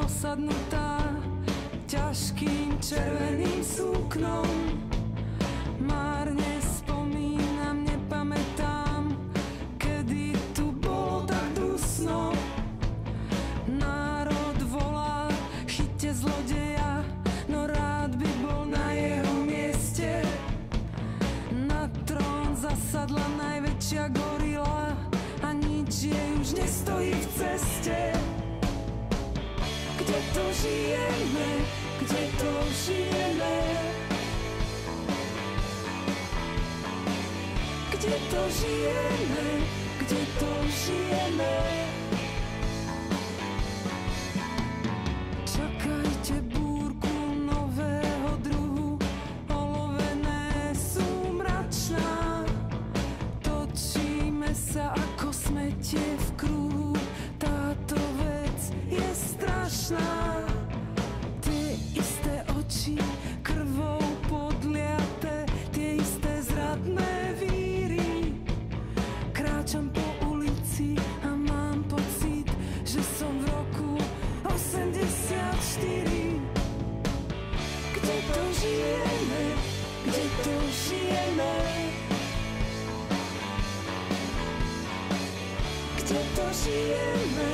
osadnutá ťažkým červeným súknom. Márne spomínam, nepamätám, kedy tu bolo tak dusno. Národ volá, chyťte zlodeja, no rád by bol na jeho mieste. Na trón zasadla najväčšia gorila a nič jej už nestojí v ceste. Kde to žijeme? Kde to žijeme? Kde to žijeme? Kde to žijeme? Čakajte búrku nového druhu, olovené sú mračná. Točíme sa ako smetie v kruhu, táto vec je strašná. Tie isté oči, krvou podliate, tie isté zradné víry. Kráčam po ulici a mám pocit, že som v roku 84. Kde to žijeme? Kde to žijeme? Kde to žijeme?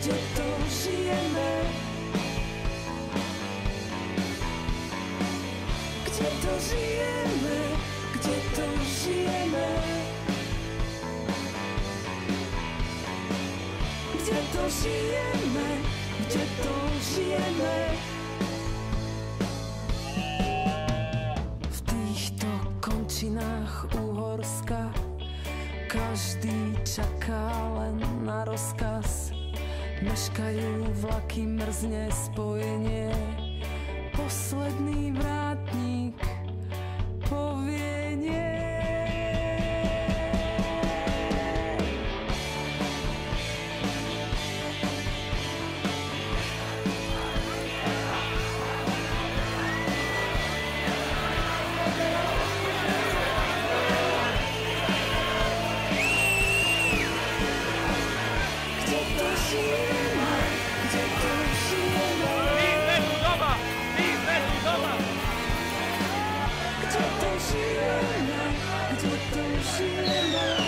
Kde to žijeme? Kde to žijeme? Kde to žijeme? Kde to žijeme? Kde to žijeme? V týchto končinách Uhorska každý čaká len na rozkaz. Meškajú vlaky, mrzne spojenie. Posledný vrátnik povie nie. Kde to žijeme? Kde to žijeme? My sme tu doma! My sme tu doma! Kde to žijeme? Kde to žijeme?